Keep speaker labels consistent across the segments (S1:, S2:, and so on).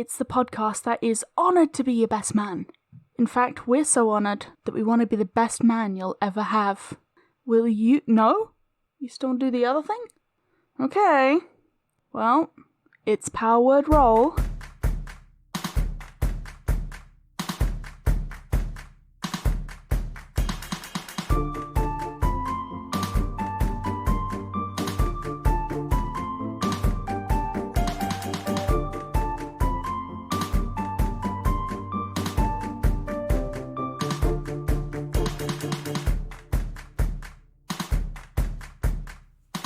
S1: It's the podcast that is honoured to be your best man. In fact, we're so honoured that we want to be the best man you'll ever have. Will you... No? You still want to do the other thing? Okay. Well, it's Power Word Roll.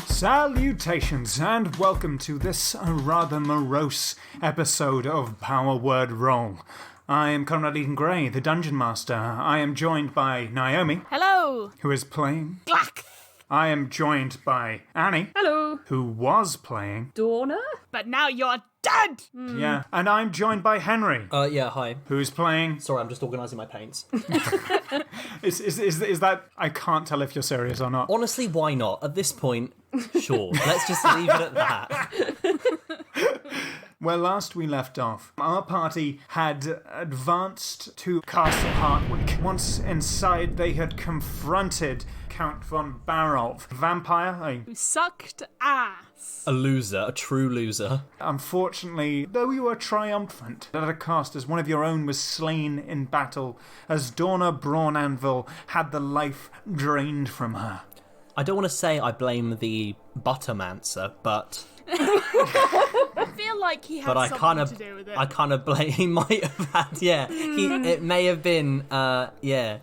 S2: Salutations and welcome to this rather morose episode of Power Word Roll. I am Conrad Gray, the Dungeon Master. I am joined by Naomi.
S1: Hello.
S2: Who is playing.
S1: Black.
S2: I am joined by Annie.
S3: Hello.
S2: Who was playing.
S3: Dorna.
S1: But now you're dead.
S2: Yeah, and I'm joined by Henry.
S4: Yeah, hi.
S2: Who's playing.
S4: Sorry, I'm just organising my paints.
S2: Is that... I can't tell if you're serious or not.
S4: Honestly, why not? At this point, sure. Let's just leave it at that.
S2: Where last we left off, our party had advanced to Castle Hartwick. Once inside, they had confronted Count von Barolf, vampire.
S1: Who sucked ass.
S4: A loser, a true loser.
S2: Unfortunately, though you were triumphant at a cost, as one of your own was slain in battle, as Dorna Brawnanvil had the life drained from her.
S4: I don't want to say I blame the Buttermancer, but...
S1: I feel like he had something to do with it.
S4: I kind of blame... He might have had, yeah. It may have been, yeah.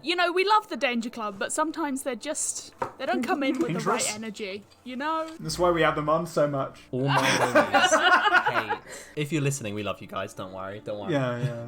S1: You know, we love the Danger Club, but sometimes they don't come in with the right energy, you know?
S2: That's why we have them on so much.
S4: All my homies hate. If you're listening, we love you guys. Don't worry.
S2: Yeah.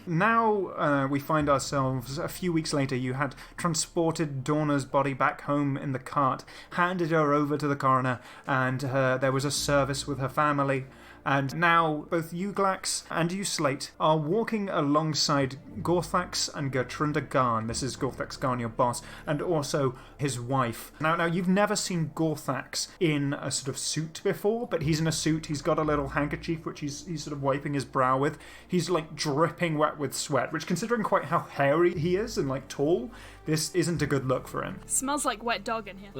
S2: Now we find ourselves, a few weeks later, you had transported Dorna's body back home in the cart, handed her over to the coroner, and there was a service with her family. And now, both you, Glax, and you, Slate, are walking alongside Gorthax and Gertrunda Garn. This is Gorthax Garn, your boss, and also his wife. Now, you've never seen Gorthax in a sort of suit before, but he's in a suit. He's got a little handkerchief, which he's sort of wiping his brow with. He's, like, dripping wet with sweat, which, considering quite how hairy he is and, like, tall, this isn't a good look for him.
S1: Smells like wet dog in here.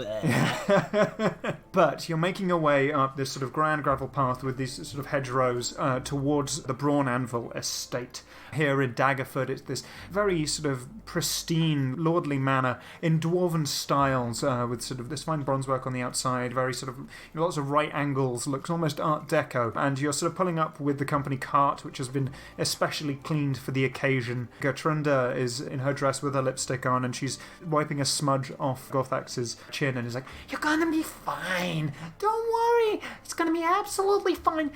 S2: But you're making your way up this sort of grand gravel path with these sort of hedgerows towards the Brawnanvil estate. Here in Daggerford, it's this very sort of pristine, lordly manor in dwarven styles with sort of this fine bronze work on the outside, very sort of lots of right angles, looks almost Art Deco. And you're sort of pulling up with the company cart, which has been especially cleaned for the occasion. Gertrunda is in her dress with her lipstick on, and she's wiping a smudge off Gorthax's chin and is like, "You're gonna be fine. Don't worry. It's gonna be absolutely fine.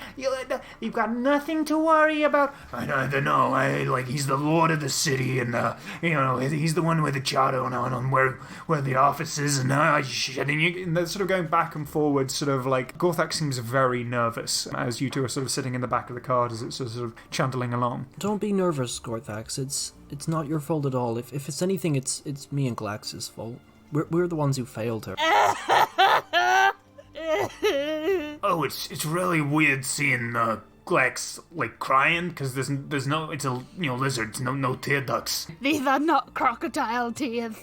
S2: You've got nothing to worry about." "I don't know. He's the lord of the city, and he's the one with the charter on where the office is, and they're sort of going back and forward, sort of like Gorthax seems very nervous as you two are sort of sitting in the back of the cart as it's sort of chanteling along.
S4: Don't be nervous, Gorthax. It's not your fault at all. If it's anything, it's me and Glax's fault. We're the ones who failed her.
S2: Oh, it's really weird seeing Glax like crying because there's no, it's a lizard, no tear ducts.
S1: These are not crocodile tears.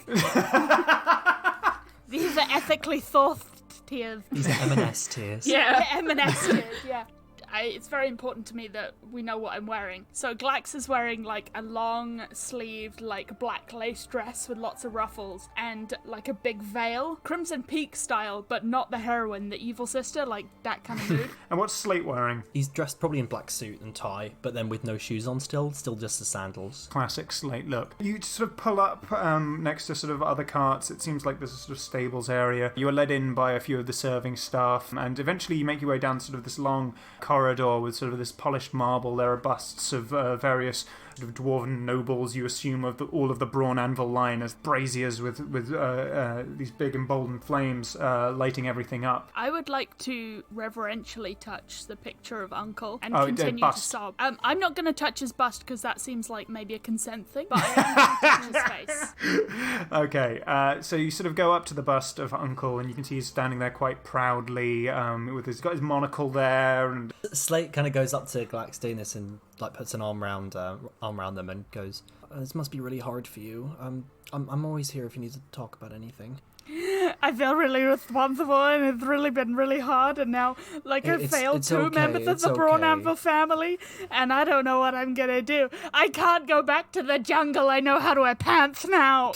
S1: These are ethically sourced tears.
S4: These are M&S tears.
S1: Yeah, M&S tears. Yeah. It's very important to me that we know what I'm wearing. So Glax is wearing like a long-sleeved, like black lace dress with lots of ruffles and like a big veil, Crimson Peak style, but not the heroine, the evil sister, like that kind of mood.
S2: And what's Slate wearing?
S4: He's dressed probably in black suit and tie, but then with no shoes on still just the sandals.
S2: Classic Slate look. You sort of pull up next to sort of other carts. It seems like there's a sort of stables area. You are led in by a few of the serving staff, and eventually you make your way down sort of this long corridor with sort of this polished marble. There are busts of various sort of dwarven nobles, you assume, of all of the Brawnanvil line as braziers with these big emboldened flames lighting everything up.
S1: I would like to reverentially touch the picture of Uncle and continue to sob. I'm not going to touch his bust because that seems like maybe a consent thing, but I am going to touch his face.
S2: Okay, so you sort of go up to the bust of Uncle and you can see he's standing there quite proudly he's got his monocle there. And
S4: Slate kind of goes up to Glax doing this and like puts an arm around them and goes, "This must be really hard for you. I'm always here if you need to talk about anything."
S1: I feel really responsible, and it's really been really hard, and now, like, I failed
S4: it's
S1: two
S4: okay,
S1: members of
S4: it's
S1: the Braun
S4: okay.
S1: Anvil family, and I don't know what I'm gonna do. I can't go back to the jungle. I know how to wear pants now.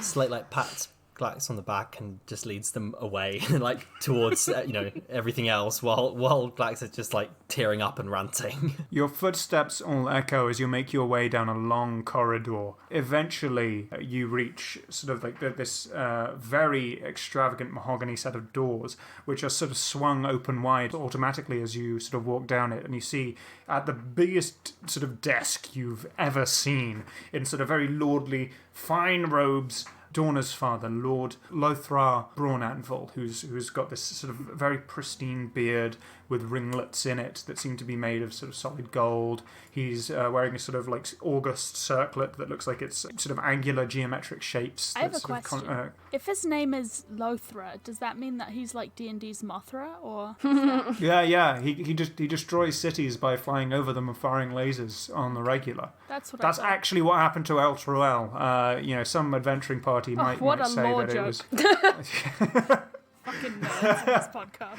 S4: Slate like pats Glax on the back and just leads them away, like towards everything else, while Glax is just like tearing up and ranting.
S2: Your footsteps all echo as you make your way down a long corridor. Eventually, you reach sort of like this very extravagant mahogany set of doors, which are sort of swung open wide automatically as you sort of walk down it, and you see at the biggest sort of desk you've ever seen, in sort of very lordly, fine robes, Dorna's father, Lord Lothar Braun Anvil, who's got this sort of very pristine beard with ringlets in it that seem to be made of sort of solid gold. He's wearing a sort of like august circlet that looks like it's sort of angular geometric shapes.
S1: I have a question. If his name is Lothra, does that mean that he's like D&D's Mothra, or?
S2: Yeah. He destroys cities by flying over them and firing lasers on the regular.
S1: That's
S2: That's actually what happened to El Truel. Some adventuring party might say that it was.
S1: Fucking nerds in this podcast.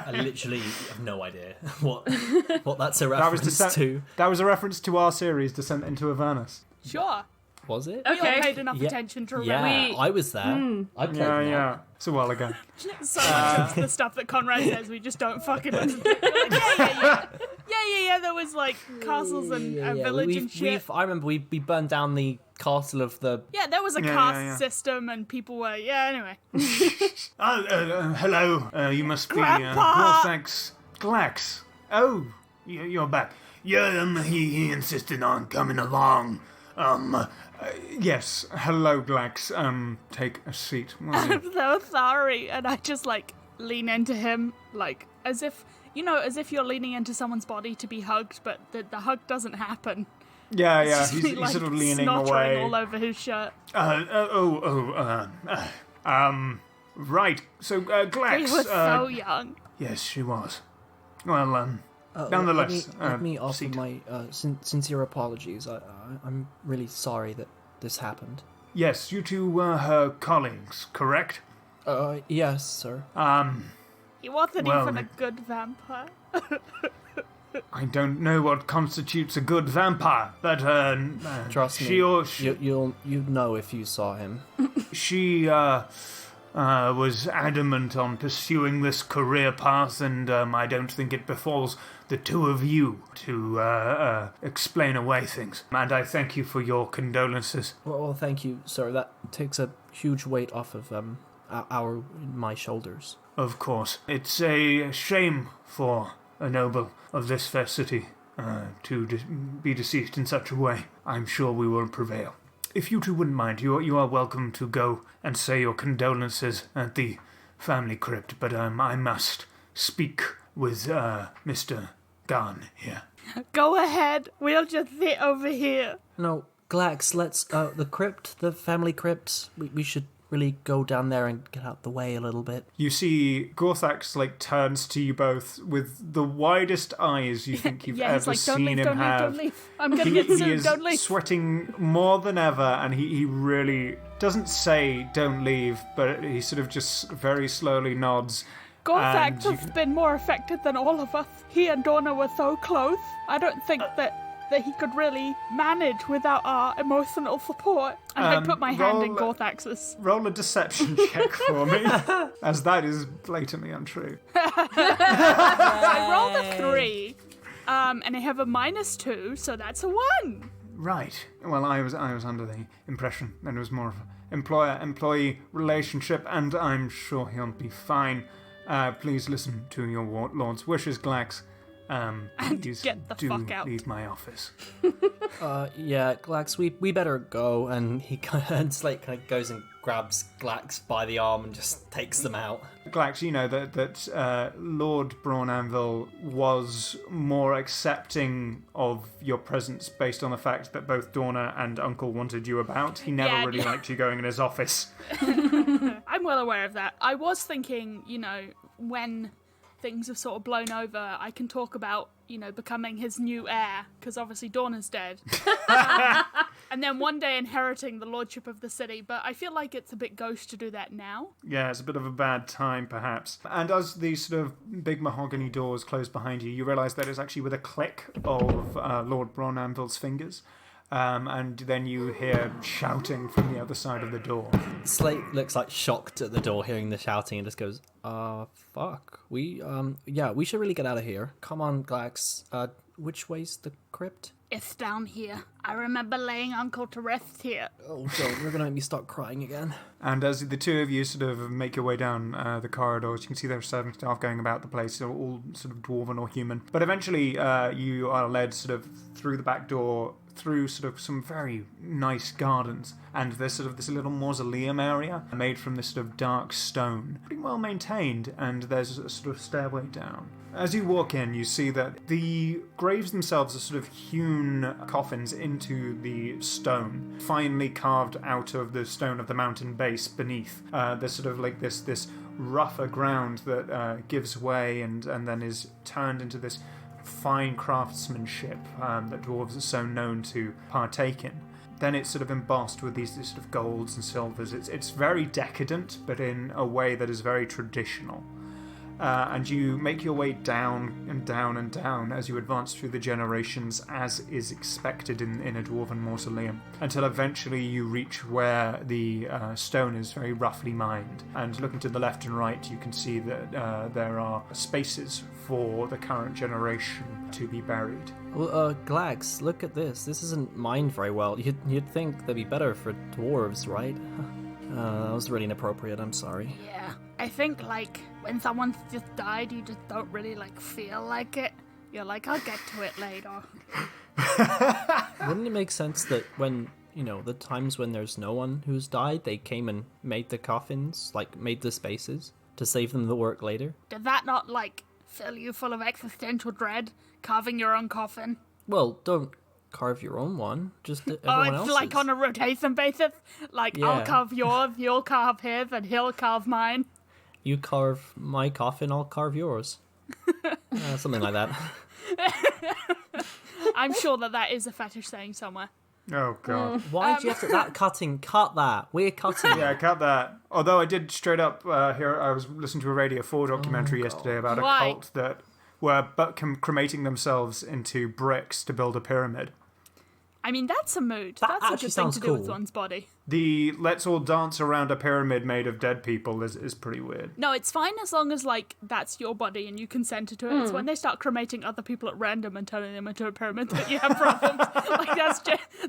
S4: I literally have no idea what that's a reference to.
S2: That was a reference to our series, Descent into Avernus.
S1: Sure.
S4: Was it?
S1: We all paid enough attention to remember.
S4: Yeah, I was there. I played that.
S2: It's a while ago.
S1: So much of the stuff that Conrad says we just don't fucking listen to. We're like, yeah. There was like castles and a village and shit.
S4: I remember we burned down the castle of the...
S1: Yeah, there was a caste system and people were... Yeah, anyway.
S2: Hello. You must be...
S1: Grandpa!
S2: Thanks. Glax. Oh, you're back. Yeah, he insisted on coming along. Yes. Hello, Glax. Take a seat.
S1: I'm so sorry. And I just like lean into him, like as if you're leaning into someone's body to be hugged, but the hug doesn't happen.
S2: Yeah.
S1: He's
S2: He's sort of leaning
S1: snottering
S2: away.
S1: all over his shirt.
S2: Right. So, Glax.
S1: He was so young.
S2: Yes, she was. Well, nonetheless,
S4: let me offer
S2: seat.
S4: my sincere apologies. I'm really sorry that this happened.
S2: Yes, you two were her colleagues, correct?
S4: Yes, sir.
S1: He wasn't even a good vampire.
S2: I don't know what constitutes a good vampire, but
S4: Trust me, you'll know if you saw him.
S2: She was adamant on pursuing this career path, and I don't think it befalls the two of you to explain away things. And I thank you for your condolences.
S4: Well, thank you, sir. That takes a huge weight off of my shoulders.
S2: Of course. It's a shame for a noble of this fair city to be deceased in such a way. I'm sure we will prevail. If you two wouldn't mind, you are welcome to go and say your condolences at the family crypt, but I must speak with Mr. Garn here.
S1: Go ahead. We'll just sit over here.
S4: No, Glax, let's... the family crypt, we should really go down there and get out the way a little bit.
S2: You see Gorthax, turns to you both with the widest eyes you think you've ever seen him have.
S1: Don't leave. I'm going to get sued. Don't leave.
S2: He is sweating more than ever, and he really doesn't say don't leave, but he sort of just very slowly nods.
S1: Gorthax has been more affected than all of us. He and Dorna were so close. I don't think that he could really manage without our emotional support. And I put my hand in Gorthax's.
S2: Roll a deception check for me, as that is blatantly untrue.
S1: I rolled a 3, and I have a -2, so that's a 1.
S2: Right. Well, I was under the impression that it was more of an employer-employee relationship, and I'm sure he'll be fine. Please listen to your lord's wishes, Glax.
S1: And get the fuck out.
S2: Leave my office.
S4: Yeah, Glax, we better go. And he kind of goes and grabs Glax by the arm and just takes them out.
S2: Glax, you know that Lord Braun Anvil was more accepting of your presence based on the fact that both Dorna and Uncle wanted you about. He never really liked you going in his office.
S1: I'm well aware of that. I was thinking, when things have sort of blown over, I can talk about, becoming his new heir, because obviously Dorna's dead. And then one day inheriting the lordship of the city, but I feel like it's a bit gauche to do that now.
S2: Yeah, it's a bit of a bad time, perhaps. And as these sort of big mahogany doors close behind you, you realise that it's actually with a click of Lord Bronanvil's fingers. And then you hear shouting from the other side of the door.
S4: Slate looks like shocked at the door, hearing the shouting, and just goes, fuck. We should really get out of here. Come on, Glax. Which way's the crypt?
S1: It's down here. I remember laying Uncle to rest here.
S4: Oh, don't. You're going to make me start crying again.
S2: And as the two of you sort of make your way down the corridors, you can see there are serving staff going about the place, all sort of dwarven or human. But eventually you are led sort of through the back door, through sort of some very nice gardens, and there's sort of this little mausoleum area made from this sort of dark stone, pretty well maintained, and there's a sort of stairway down. As you walk in, you see that the graves themselves are sort of hewn coffins into the stone, finely carved out of the stone of the mountain base beneath. There's sort of like this rougher ground that gives way and then is turned into this fine craftsmanship that dwarves are so known to partake in. Then it's sort of embossed with these sort of golds and silvers. It's very decadent, but in a way that is very traditional. And you make your way down and down and down as you advance through the generations, as is expected in a dwarven mausoleum, until eventually you reach where the stone is very roughly mined. And looking to the left and right, you can see that there are spaces for the current generation to be buried.
S4: Well, Glax, look at this. This isn't mined very well. You'd think they'd be better for dwarves, right? That was really inappropriate. I'm sorry.
S1: Yeah, I think, when someone's just died, you just don't really, feel like it. You're like, I'll get to it later.
S4: Wouldn't it make sense that when, the times when there's no one who's died, they came and made the coffins, made the spaces, to save them the work later?
S1: Did that not, fill you full of existential dread, carving your own coffin?
S4: Well, don't carve your own one, just everyone else's.
S1: It's on a rotation basis?
S4: Yeah.
S1: I'll carve yours, you'll carve his, and he'll carve mine.
S4: You carve my coffin, I'll carve yours. Something like that.
S1: I'm sure that is a fetish saying somewhere.
S2: Oh, God.
S4: Why did you have to... That cutting, cut that. We're cutting
S2: Yeah, cut that. Although I did straight up hear, I was listening to a Radio 4 documentary yesterday about a cult that were cremating themselves into bricks to build a pyramid.
S1: I mean, that's a mood.
S4: That
S1: That's a
S4: actually
S1: good thing
S4: sounds
S1: to do
S4: cool.
S1: with one's body.
S2: The let's all dance around a pyramid made of dead people is pretty weird.
S1: No, it's fine as long as, that's your body and you consented to it. It's when they start cremating other people at random and turning them into a pyramid that you have problems.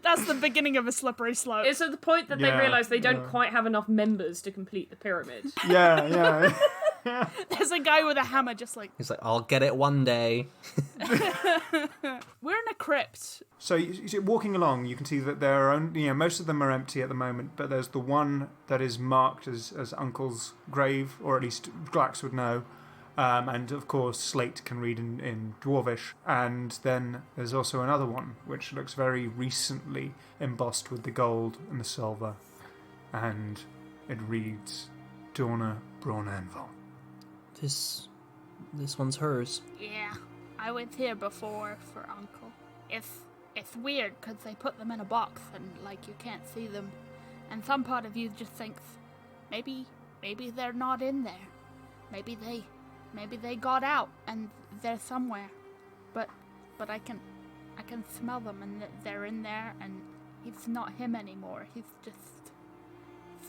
S1: That's the beginning of a slippery slope.
S3: It's at the point that they
S2: Yeah,
S3: realise they don't quite have enough members to complete the pyramid.
S2: Yeah.
S1: There's a guy with a hammer just
S4: He's like, I'll get it one day.
S1: We're in a crypt.
S2: So you see, walking along, you can see that there are only, most of them are empty at the moment, but there's the one that is marked as Uncle's grave, or at least Glax would know. And of course, Slate can read in Dwarvish. And then there's also another one, which looks very recently embossed with the gold and the silver. And it reads, Dorna Bronanval.
S4: This one's hers.
S1: Yeah, I was here before for Uncle. It's weird because they put them in a box and you can't see them, and some part of you just thinks maybe they're not in there. Maybe they got out and they're somewhere, but I can smell them and they're in there, and he's not him anymore. He's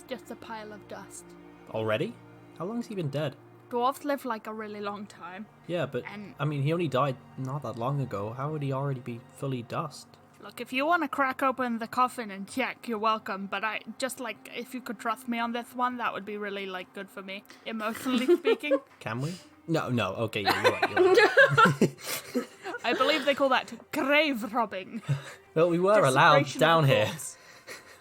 S1: just a pile of dust.
S4: Already? How long's he been dead?
S1: Dwarves live a really long time.
S4: Yeah, but,
S1: And-
S4: he only died not that long ago. How would he already be fully dust?
S1: Look, if you want to crack open the coffin and check, you're welcome. But I just if you could trust me on this one, that would be really good for me, emotionally speaking.
S4: Can we? No, okay, yeah, you're right.
S1: I believe they call that grave robbing.
S4: Well, we were allowed
S1: Desecration of
S4: down
S1: the
S4: here.
S1: corpse.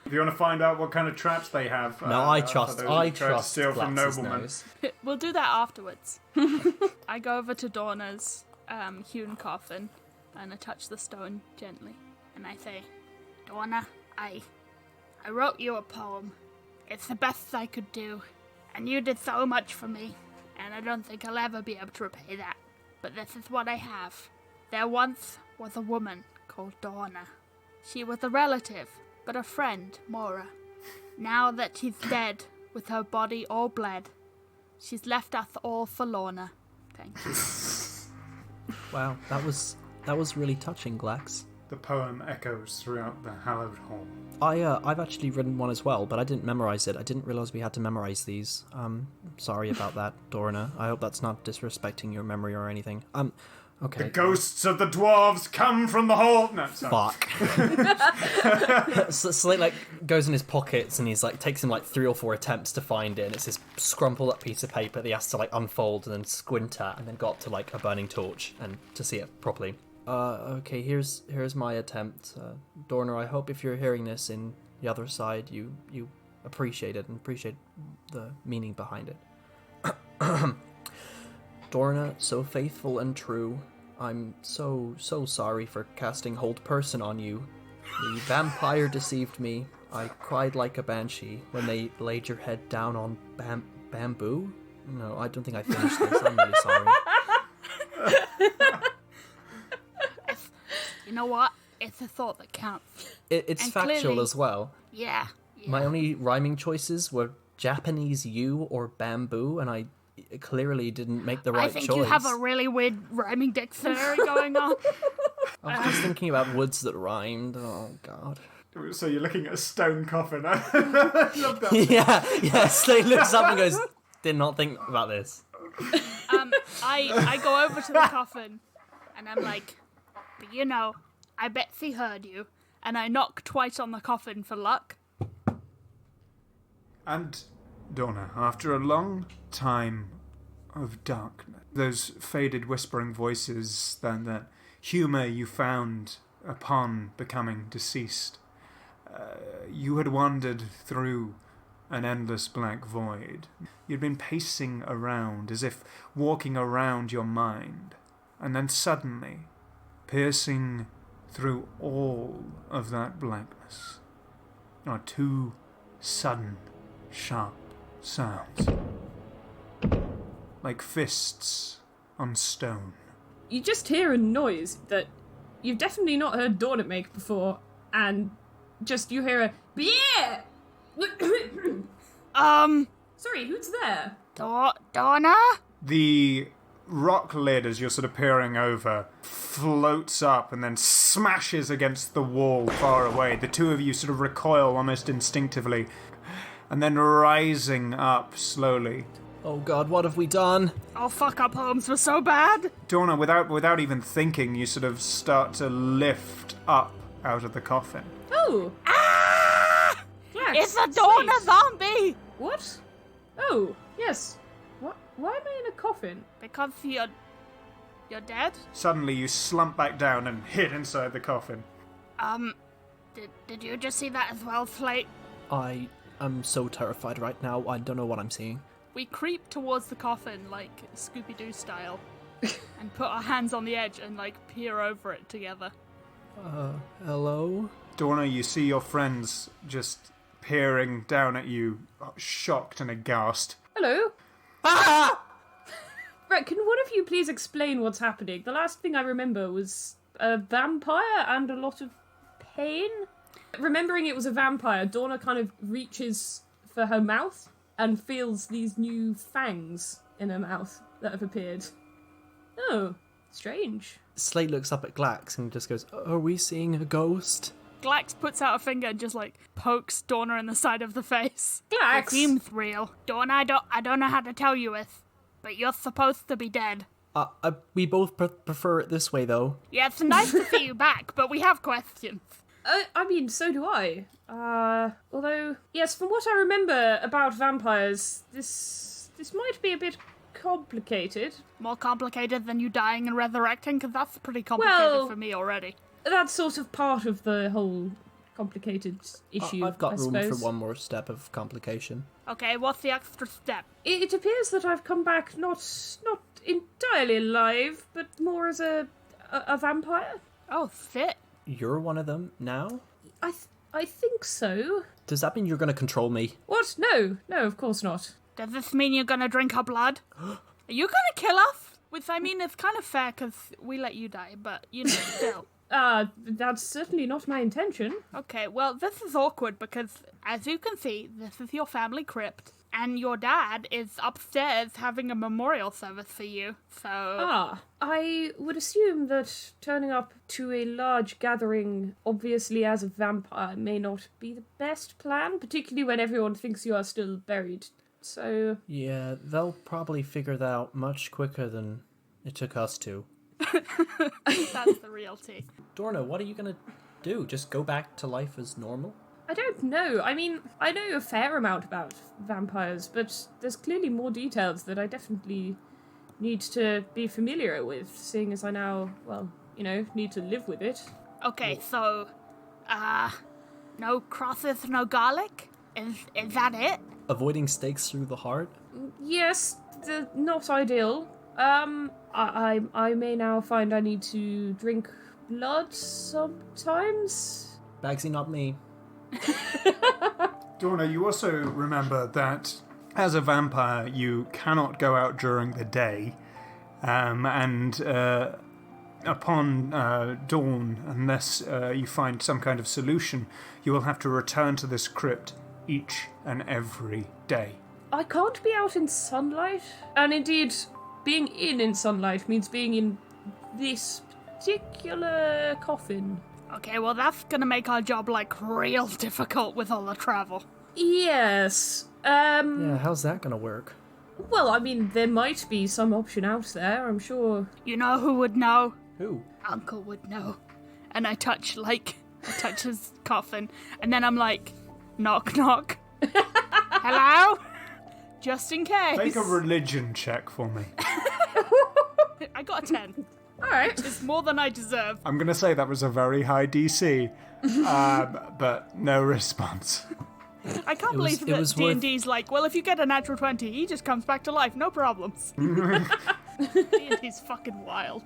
S2: If you want to find out what kind of traps they have,
S4: No, I
S2: for
S4: trust
S2: those who try to steal from
S4: Glax's
S2: noblemen.
S4: nose.
S1: We'll do that afterwards. I go over to Dorna's hewn coffin and I touch the stone gently. And I say, Dorna, I wrote you a poem. It's the best I could do. And you did so much for me. and I don't think I'll ever be able to repay that. But this is what I have. There once was a woman called Dorna. She was a relative, but a friend, Mora. Now that she's dead, with her body all bled, she's left us all forlorner. Thank you.
S4: Wow, that was really touching, Glax.
S2: The poem echoes throughout the hallowed hall.
S4: I've actually written one as well, but I didn't memorize it. I didn't realize we had to memorize these. Sorry about that, Dorna. I hope that's not disrespecting your memory or anything. Okay.
S2: The ghosts of the dwarves come from the hall. No, sorry.
S4: Fuck. So Slate like goes in his pockets and he's like takes him like 3 or 4 attempts to find it, and it's this scrumpled up piece of paper that he has to like unfold and then squint at, and then go up to like a burning torch and to see it properly. Okay, here's my attempt. Dorna, I hope if you're hearing this in the other side, you appreciate it and appreciate the meaning behind it. Dorna, so faithful and true, I'm so sorry for casting Hold Person on you. The vampire deceived me. I cried like a banshee when they laid your head down on bamboo. No, I don't think I finished this. I'm really sorry.
S1: You know what? It's a thought that counts.
S4: It's
S1: And
S4: factual
S1: clearly-
S4: as well.
S1: Yeah.
S4: My only rhyming choices were Japanese you or bamboo, and I clearly didn't make the right
S1: I think
S4: choice.
S1: you have a really weird rhyming dictionary going on.
S4: I was just thinking about woods that rhymed. Oh, God.
S2: So you're looking at a stone coffin. I love that.
S4: yeah. Slate looks up and goes, did not think about this.
S1: I go over to the coffin, and I'm like, but you know, I bet she heard you. And I knock twice on the coffin for luck.
S2: And, Dorna, after a long time of darkness, those faded whispering voices, that humour you found upon becoming deceased, you had wandered through an endless black void. You'd been pacing around as if walking around your mind, and then suddenly, piercing through all of that blackness, are 2 sudden, sharp sounds, like fists on stone.
S3: You just hear a noise that you've definitely not heard Dorna make before, and just you hear a yeah. Sorry, who's there?
S1: Dorna?
S2: The rock lid, as you're sort of peering over, floats up and then smashes against the wall far away. The 2 of you sort of recoil almost instinctively, and then rising up slowly.
S4: Oh, God, what have we done?
S1: Oh fuck, our poems were so bad.
S2: Dorna, without even thinking, you sort of start to lift up out of the coffin.
S3: Oh,
S1: Ah!
S3: Glax,
S1: It's a Dorna
S3: Slate.
S1: zombie!
S3: What? Oh, yes. What? Why am I in a coffin?
S1: Because you're dead?
S2: Suddenly you slump back down and hit inside the coffin.
S1: Did you just see that as well, Slate?
S4: I am so terrified right now. I don't know what I'm seeing.
S1: We creep towards the coffin, like Scooby-Doo style, and put our hands on the edge and, like, peer over it together.
S4: Hello?
S2: Dorna, you see your friends just peering down at you, shocked and aghast.
S3: Hello. Ah! Right, can one of you please explain what's happening? The last thing I remember was a vampire and a lot of pain. Remembering it was a vampire, Dorna kind of reaches for her mouth and feels these new fangs in her mouth that have appeared. Oh, strange.
S4: Slate looks up at Glax and just goes, are we seeing a ghost?
S1: Glax puts out a finger and just, like, pokes Dorna in the side of the face.
S3: Glax!
S1: It seems real. Dorna, I don't know how to tell you this, but you're supposed to be dead.
S4: We both prefer it this way, though.
S1: Yeah, it's nice to see you back, but we have questions.
S3: I mean, so do I. Although, yes, from what I remember about vampires, this might be a bit complicated.
S1: More complicated than you dying and resurrecting, because that's pretty complicated for me already.
S3: That's sort of part of the whole complicated issue,
S4: I've got
S3: I
S4: room
S3: suppose.
S4: for one more step of complication.
S1: Okay, what's the extra step?
S3: It appears that I've come back not entirely alive, but more as a vampire.
S1: Oh, shit.
S4: You're one of them now?
S3: I think so.
S4: Does that mean you're going to control me?
S3: What? No, of course not.
S1: Does this mean you're gonna drink her blood? Are you gonna kill us? I mean, it's kind of fair because we let you die, but, still.
S3: That's certainly not my intention.
S1: Okay, well, this is awkward because, as you can see, this is your family crypt, and your dad is upstairs having a memorial service for you, so...
S3: I would assume that turning up to a large gathering, obviously as a vampire, may not be the best plan, particularly when everyone thinks you are still buried, so...
S4: Yeah, they'll probably figure that out much quicker than it took us to.
S1: That's the real tea.
S4: Dorna, what are you gonna do? Just go back to life as normal?
S3: I don't know. I mean, I know a fair amount about vampires, but there's clearly more details that I definitely need to be familiar with, seeing as I now, need to live with it.
S1: Okay, so, no crosses, no garlic? Is that it?
S4: Avoiding stakes through the heart?
S3: Yes, not ideal. I may now find I need to drink blood sometimes.
S4: Bagsy, not me.
S2: Dorna, you also remember that as a vampire, you cannot go out during the day, and upon dawn, unless you find some kind of solution, you will have to return to this crypt each and every day.
S3: I can't be out in sunlight, and indeed, being in sunlight means being in this particular coffin.
S1: Okay, well, that's gonna make our job, real difficult with all the travel.
S3: Yes.
S4: Yeah, how's that gonna work?
S3: Well, I mean, there might be some option out there, I'm sure.
S1: You know who would know?
S4: Who?
S1: Uncle would know. And I touch his coffin, and then I'm like, knock, knock. Hello? Just in case.
S2: Make a religion check for me.
S1: I got a 10.
S3: Alright.
S1: It's more than I deserve.
S2: I'm going to say that was a very high DC, but no response.
S1: I can't believe that D&D's well, if you get a natural 20, he just comes back to life, no problems. D&D's fucking wild.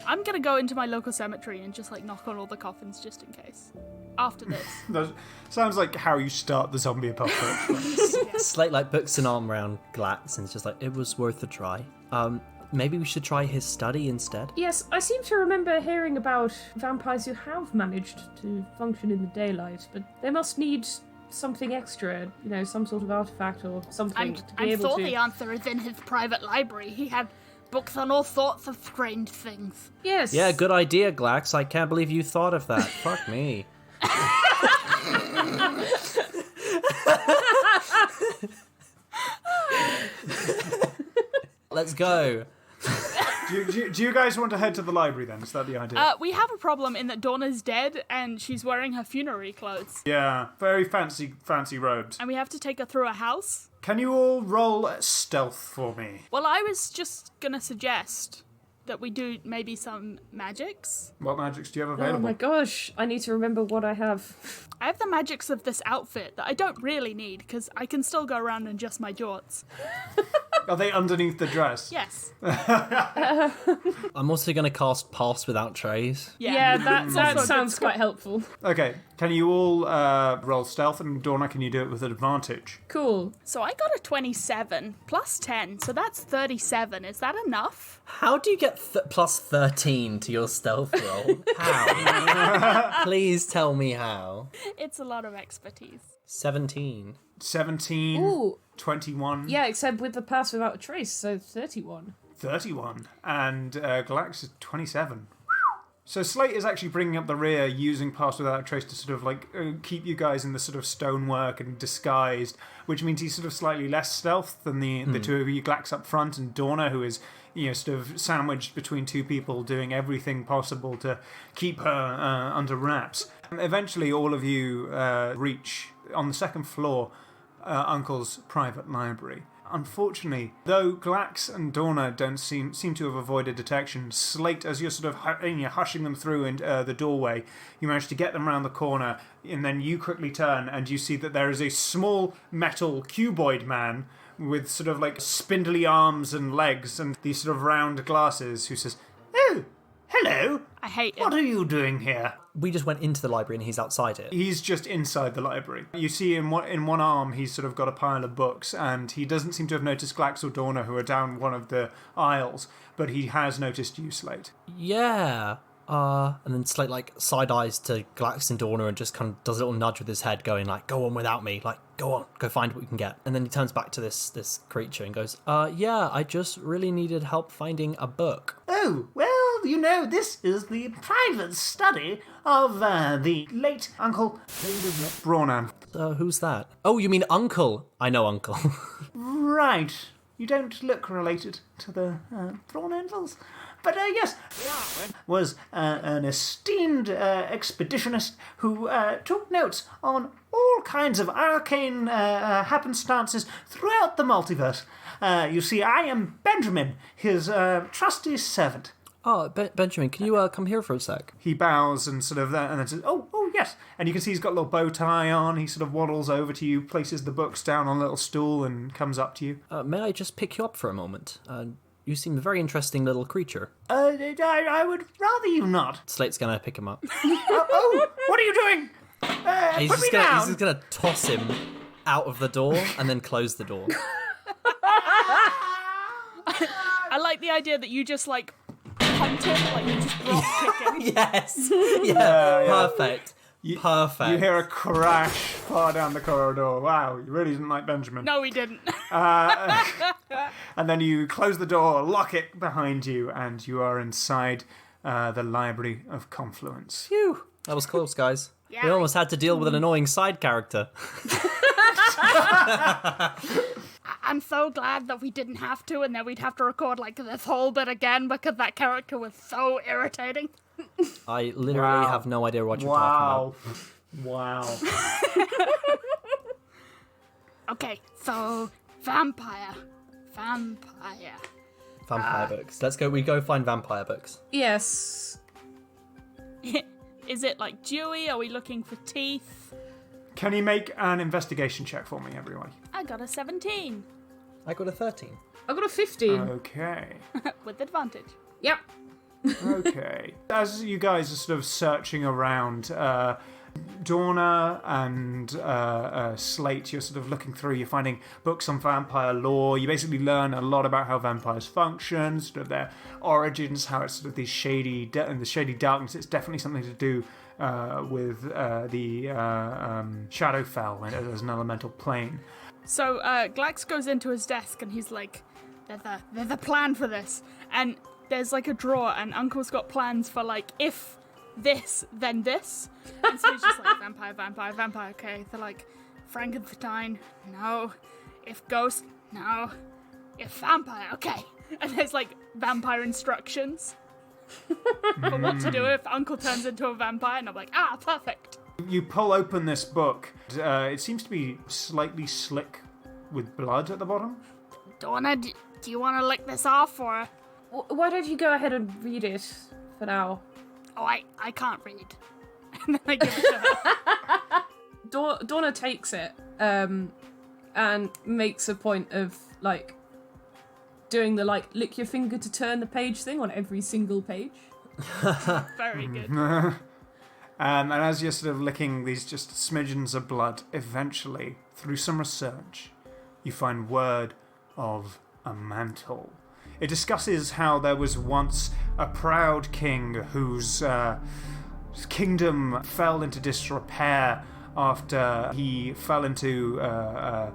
S1: I'm gonna go into my local cemetery and just knock on all the coffins just in case. After this.
S2: That sounds like how you start the zombie apocalypse.
S1: Yeah.
S4: Slate puts an arm around Glax and it's just it was worth a try. Maybe we should try his study instead.
S3: Yes, I seem to remember hearing about vampires who have managed to function in the daylight, but they must need something extra, some sort of artifact or something to be
S1: I'm
S3: able
S1: sure
S3: to...
S1: the answer is in his private library. He had books on all sorts of strange things.
S3: Yes.
S4: Yeah, good idea, Glax. I can't believe you thought of that. Fuck me. Let's go.
S2: Do you guys want to head to the library then? Is that the idea?
S1: We have a problem in that Dorna's dead and she's wearing her funerary clothes.
S2: Yeah, very fancy robes.
S1: And we have to take her through a house.
S2: Can you all roll stealth for me?
S1: Well, I was just gonna suggest that we do maybe some magics.
S2: What magics do you have
S3: Oh
S2: available?
S3: my gosh, I need to remember what I have.
S1: I have the magics of this outfit that I don't really need because I can still go around in just my jorts.
S2: Are they underneath the dress?
S1: Yes.
S4: I'm also going to cast Pass Without Trace.
S3: Yeah, that
S1: also a
S3: sounds
S1: good
S3: quite helpful.
S2: Okay, can you all roll stealth? And Dorna, can you do it with advantage?
S3: Cool.
S1: So I got a 27 plus 10, so that's 37. Is that enough?
S4: How do you get plus 13 to your stealth roll? How? Please tell me how.
S1: It's a lot of expertise.
S4: 17.
S2: 17,
S3: Ooh.
S2: 21,
S3: Yeah, except with the pass without a trace, so 31.
S2: 31, and Galax is 27. So Slate is actually bringing up the rear using Pass Without a Trace to sort of keep you guys in the sort of stonework and disguised, which means he's sort of slightly less stealth than the two of you. Glax up front and Dorna, who is sort of sandwiched between two people doing everything possible to keep her under wraps. Eventually all of you reach on the second floor Uncle's private library. Unfortunately, though Glax and Dorna don't seem to have avoided detection, Slate, as you're sort of hushing them through the doorway, you manage to get them around the corner, and then you quickly turn and you see that there is a small metal cuboid man with sort of spindly arms and legs and these sort of round glasses who says, "Oh, Hello.
S1: I hate him.
S2: What are you doing here?
S4: We just went into the library and he's outside it.
S2: He's just inside the library. You see in one arm he's sort of got a pile of books, and he doesn't seem to have noticed Glax or Dorna, who are down one of the aisles, but he has noticed you, Slate.
S4: Yeah. And then Slate like side eyes to Glax and Dorna and just kind of does a little nudge with his head, going like, "Go on without me, like go on, go find what you can get." And then he turns back to this creature and goes, yeah, I just really needed help finding a book."
S2: Oh, well, you know, this is the private study of the late Uncle Brawnan.
S4: Who's that? Oh, you mean Uncle? I know Uncle.
S2: Right. You don't look related to the Brawnanvils. But yes, was an esteemed expeditionist who took notes on all kinds of arcane happenstances throughout the multiverse. You see, I am Benjamin, his trusty servant.
S4: Oh, Benjamin, can you come here for a sec?
S2: He bows and sort of and then says, oh, yes. And you can see he's got a little bow tie on. He sort of waddles over to you, places the books down on a little stool and comes up to you.
S4: May I just pick you up for a moment? You seem a very interesting little creature.
S2: I would rather you not.
S4: Slate's gonna pick him up.
S2: Oh, what are you doing?
S4: He's
S2: Put me
S4: just
S2: down.
S4: gonna toss him out of the door and then close the door.
S1: I like the idea that you just like punt him, like you just drop kick him.
S4: Yes. Yeah. Perfect. Perfect.
S2: You hear a crash far down the corridor. Wow, you really didn't like Benjamin.
S1: No, we didn't.
S2: And then you close the door, lock it behind you, and you are inside the Library of Confluence.
S4: Phew. That was close, guys.
S1: Yeah.
S4: We almost had to deal with an annoying side character.
S1: I'm so glad that we didn't have to, and then we'd have to record like this whole bit again because that character was so irritating.
S4: I literally have no idea what you're talking about.
S2: Wow.
S1: Okay, so vampire
S4: Books. Let's go. We go find vampire books.
S3: Yes.
S1: Is it like dewy? Are we looking for teeth?
S2: Can you make an investigation check for me, everybody?
S1: I got a 17
S4: I got a 13.
S3: I got a 15.
S2: Okay.
S1: with advantage.
S3: Yep.
S2: Okay. As you guys are sort of searching around, Dorna and Slate, you're sort of looking through, you're finding books on vampire lore. You basically learn a lot about how vampires function, sort of their origins, how it's sort of these shady, in the shady darkness. It's definitely something to do with the Shadowfell as an elemental plane.
S1: So Glax goes into his desk and he's like, there's a plan for this. And there's like a drawer and Uncle's got plans for like, if this, then this. And so he's just like, vampire, okay. They're like, Frankenstein, no. If ghost, no. If vampire, okay. And there's like vampire instructions for what to do if Uncle turns into a vampire. And I'm like, perfect.
S2: You pull open this book. It seems to be slightly slick with blood at the bottom.
S1: Dorna, do you want to lick this off or?
S3: Why don't you go ahead and read it for now?
S1: Oh, I can't read. And then I give it to her.
S3: Dorna takes it and makes a point of like doing the like lick your finger to turn the page thing on every single page.
S1: Very good.
S2: And as you're sort of licking these just smidgens of blood, eventually, through some research, you find word of a mantle. It discusses how there was once a proud king whose kingdom fell into disrepair after he fell into a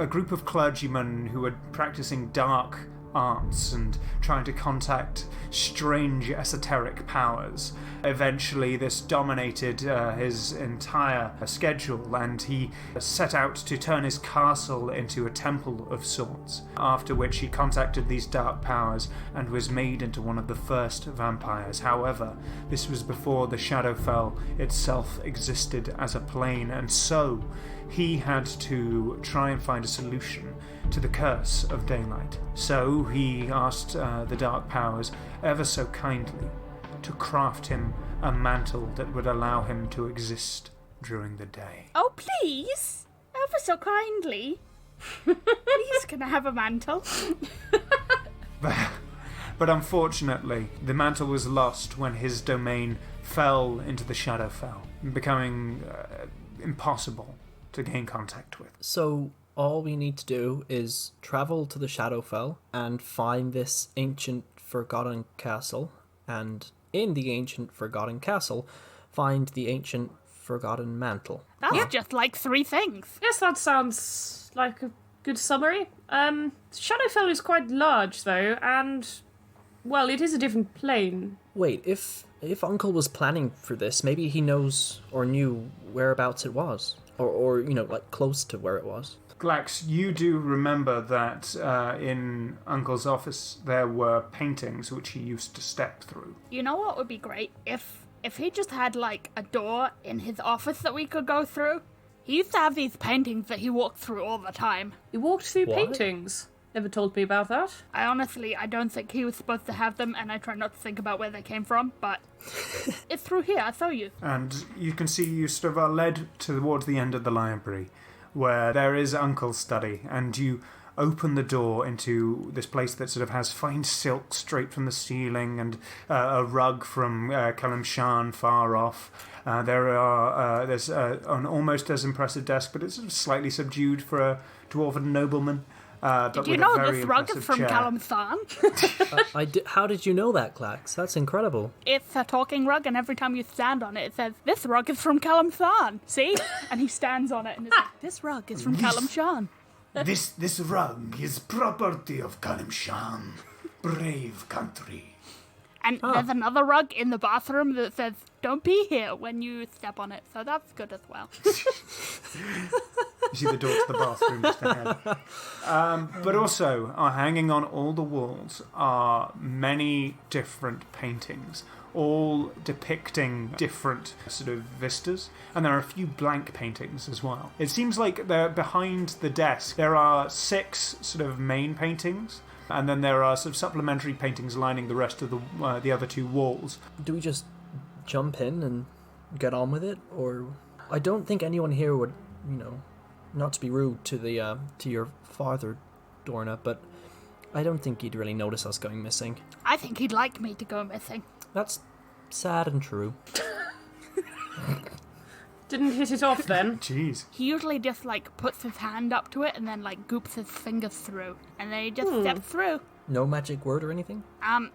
S2: group of clergymen who were practicing dark arts and trying to contact strange esoteric powers. Eventually this dominated his entire schedule, and he set out to turn his castle into a temple of sorts, after which he contacted these dark powers and was made into one of the first vampires. However, this was before the Shadowfell itself existed as a plane, and so he had to try and find a solution to the curse of daylight. So he asked the dark powers ever so kindly to craft him a mantle that would allow him to exist during the day.
S1: Oh, please. Ever so kindly. Please, can I have a mantle?
S2: But unfortunately, the mantle was lost when his domain fell into the Shadowfell, becoming impossible to gain contact with.
S4: So all we need to do is travel to the Shadowfell and find this ancient forgotten castle, and in the ancient forgotten castle, find the ancient forgotten mantle.
S1: That's just like 3 things.
S3: Yes, that sounds like a good summary. Shadowfell is quite large, though, and, well, it is a different plane.
S4: Wait, if Uncle was planning for this, maybe he knows or knew whereabouts it was. Or like close to where it was.
S2: Glax, you do remember that in Uncle's office there were paintings which he used to step through.
S1: You know what would be great? If he just had, like, a door in his office that we could go through. He used to have these paintings that he walked through all the time.
S3: He walked through
S4: What?
S3: paintings. Never told me about that.
S1: I don't think he was supposed to have them, and I try not to think about where they came from, but it's through here, I'll show you.
S2: And you can see you sort of are led towards the end of the library, where there is Uncle's study, and you open the door into this place that sort of has fine silk straight from the ceiling, and a rug from Kalimshan far off. There's an almost as impressive desk, but it's sort of slightly subdued for a dwarven nobleman.
S1: Did you know this rug is from Kalimshan?
S4: How did you know that, Glax? That's incredible.
S1: It's a talking rug, and every time you stand on it, it says, "This rug is from Kalimshan." See? And he stands on it, and it's like, "This rug is from Kalimshan."
S2: This rug is property of Kalimshan, brave country.
S1: And there's another rug in the bathroom that says, "Don't pee here" when you step on it, so that's good as well.
S2: You see the door to the bathroom just ahead. But also, hanging on all the walls are many different paintings, all depicting different sort of vistas, and there are a few blank paintings as well. It seems like they're behind the desk. There are 6 sort of main paintings, and then there are sort of supplementary paintings lining the rest of the other 2 walls.
S4: Do we just jump in and get on with it, or I don't think anyone here would, not to be rude to your father, Dorna, but I don't think he'd really notice us going missing.
S1: I think he'd like me to go missing.
S4: That's sad and true.
S3: Didn't hit it off then.
S2: Jeez.
S1: He usually just, like, puts his hand up to it and then, like, goops his fingers through. And then he just steps through.
S4: No magic word or anything?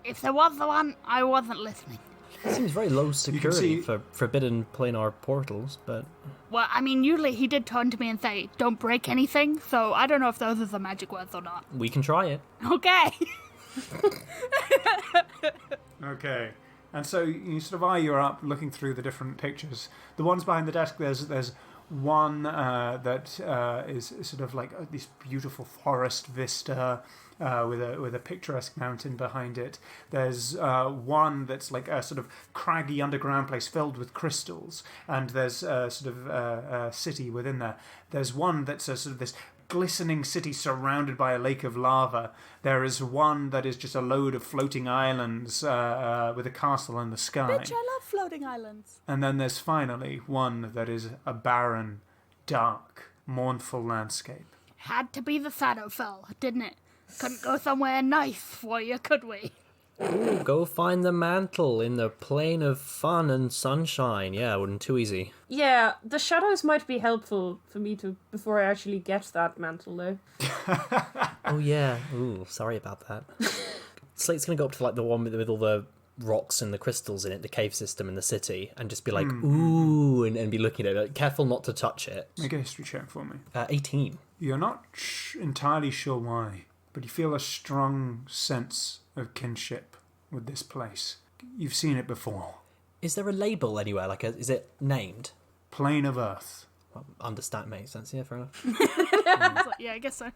S1: If there was one, I wasn't listening.
S4: It seems very low security
S2: see-
S4: for forbidden planar portals, but...
S1: Well, I mean, usually he did turn to me and say, "Don't break anything," so I don't know if those are the magic words or not.
S4: We can try it.
S1: Okay.
S2: Okay. And so you sort of eye you're up looking through the different pictures. The ones behind the desk, there's one that is sort of like this beautiful forest vista with a picturesque mountain behind it. There's one that's like a sort of craggy underground place filled with crystals, and there's a sort of a city within there. There's one that's a sort of this glistening city surrounded by a lake of lava. There is one that is just a load of floating islands with a castle in the sky.
S1: Bitch, I love floating islands.
S2: And then there's finally one that is a barren, dark, mournful landscape.
S1: Had to be the Shadowfell, didn't it? Couldn't go somewhere nice for you, could we?
S4: Ooh, go find the mantle in the plane of fun and sunshine. Yeah, it wasn't too easy.
S3: Yeah, the shadows might be helpful for me before I actually get that mantle, though.
S4: Oh, yeah. Ooh, sorry about that. Slate's gonna go up to like the one with all the rocks and the crystals in it, the cave system in the city, and just be like, ooh, and be looking at it. Careful not to touch it.
S2: Make a history check for me.
S4: 18.
S2: You're not entirely sure why, but you feel a strong sense of kinship with this place. You've seen it before.
S4: Is there a label anywhere? Is it named?
S2: Plane of Earth.
S4: Well, understand makes sense. Yeah, fair enough.
S1: It's like, yeah, I guess so.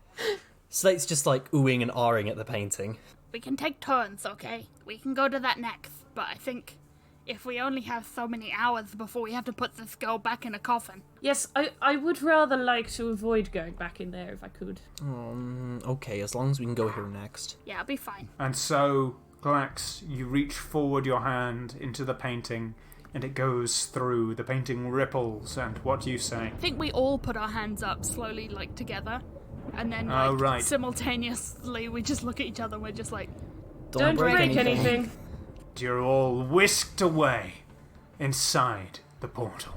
S4: Slate's just like oohing and ahhing at the painting.
S1: We can take turns, okay? We can go to that next, but I think if we only have so many hours before we have to put this girl back in a coffin.
S3: Yes, I would rather like to avoid going back in there if I could.
S4: Okay, as long as we can go here next.
S1: Yeah, I'll be fine.
S2: And so, Glax, you reach forward your hand into the painting, and it goes through. The painting ripples, and what do you say?
S1: I think we all put our hands up slowly, like, together. And then,
S2: Oh, right.
S1: simultaneously, we just look at each other and we're just like,
S3: Don't break anything.
S2: You're all whisked away inside the portal.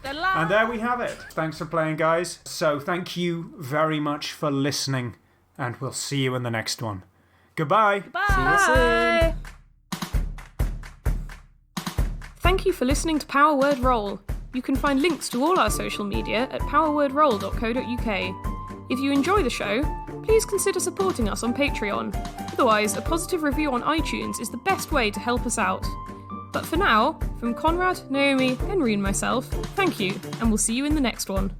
S2: And there we have it. Thanks for playing, guys. So thank you very much for listening, and we'll see you in the next one. Goodbye.
S1: Bye.
S3: See you soon. Thank you for listening to Power Word Roll. You can find links to all our social media at powerwordroll.co.uk. If you enjoy the show, please consider supporting us on Patreon. Otherwise, a positive review on iTunes is the best way to help us out. But for now, from Conrad, Naomi, Henry and myself, thank you, and we'll see you in the next one.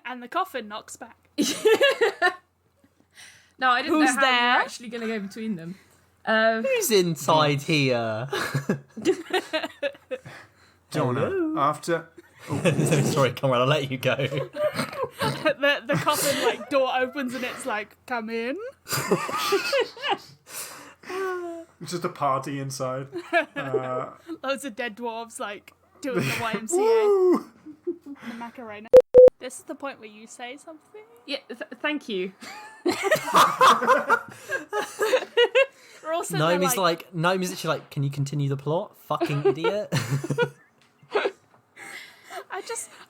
S1: And the coffin knocks back.
S3: No, I didn't
S1: Who's
S3: know how
S1: there?
S3: we were actually going to go between them.
S4: Who's inside here?
S2: Dorna, after...
S4: Sorry, Conrad, I'll let you go.
S1: The coffin like door opens and it's like, come in.
S2: It's just a party inside.
S1: Loads of dead dwarves like doing the YMCA.
S2: Woo!
S1: The Macarena. This is the point where you say something.
S3: Yeah, thank you.
S1: We're also
S4: Naomi's literally like, can you continue the plot? Fucking idiot.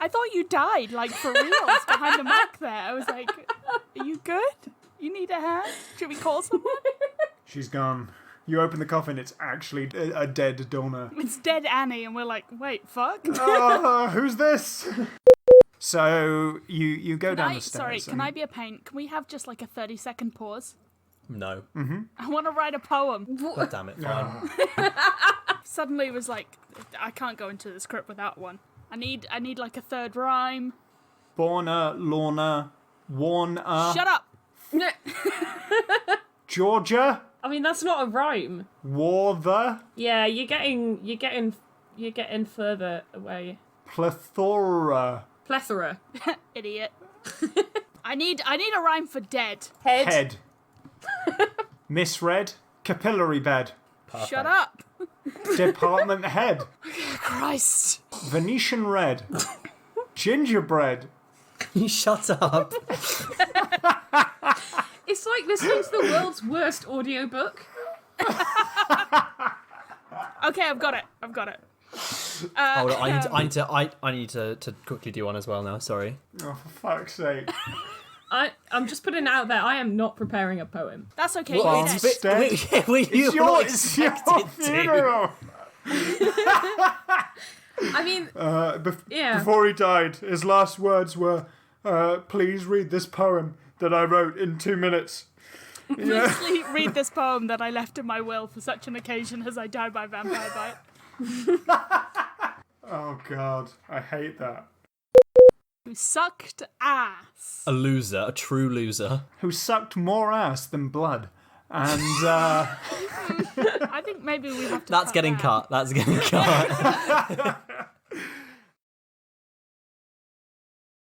S1: I thought you died, like, for reals, behind the mic there. I was like, are you good? You need a hand? Should we call someone?
S2: She's gone. You open the coffin, it's actually a dead Dorna.
S1: It's dead Annie, and we're like, wait, fuck?
S2: Who's this? So, you go down the stairs.
S1: Sorry, can I be a pain? Can we have just, like, a 30-second pause?
S4: No.
S1: I want to write a poem.
S4: God damn it, fine.
S1: Suddenly it was like, I can't go into the script without one. I need like a third rhyme.
S2: Borna, Lorna, Warner.
S1: Shut up!
S2: Georgia,
S3: I mean, that's not a rhyme.
S2: Warther,
S3: Yeah, you're getting further away.
S2: Plethora,
S3: Plethora.
S1: Idiot. I need a rhyme for dead.
S2: Head, Misread, capillary bed,
S4: Perfect.
S1: Shut up!
S2: department head,
S1: Christ.
S2: Venetian red, gingerbread.
S4: You shut up.
S3: It's like listening to the world's worst audiobook.
S1: Okay, I've got it.
S4: Hold on, I need to quickly do one as well now, sorry.
S2: Oh, for fuck's sake.
S3: I'm just putting it out there, I am not preparing a poem.
S1: That's okay.
S2: Well,
S1: you're
S2: it's
S1: dead.
S2: It's your funeral.
S3: I mean, yeah.
S2: Before he died, his last words were, please read this poem that I wrote in 2 minutes.
S1: Please read this poem that I left in my will for such an occasion as I die by vampire bite.
S2: Oh, God. I hate that.
S1: Who sucked ass.
S4: A loser, a true loser.
S2: Who sucked more ass than blood. And,
S1: I think maybe we have to
S4: That's getting
S1: that.
S4: cut. That's getting cut.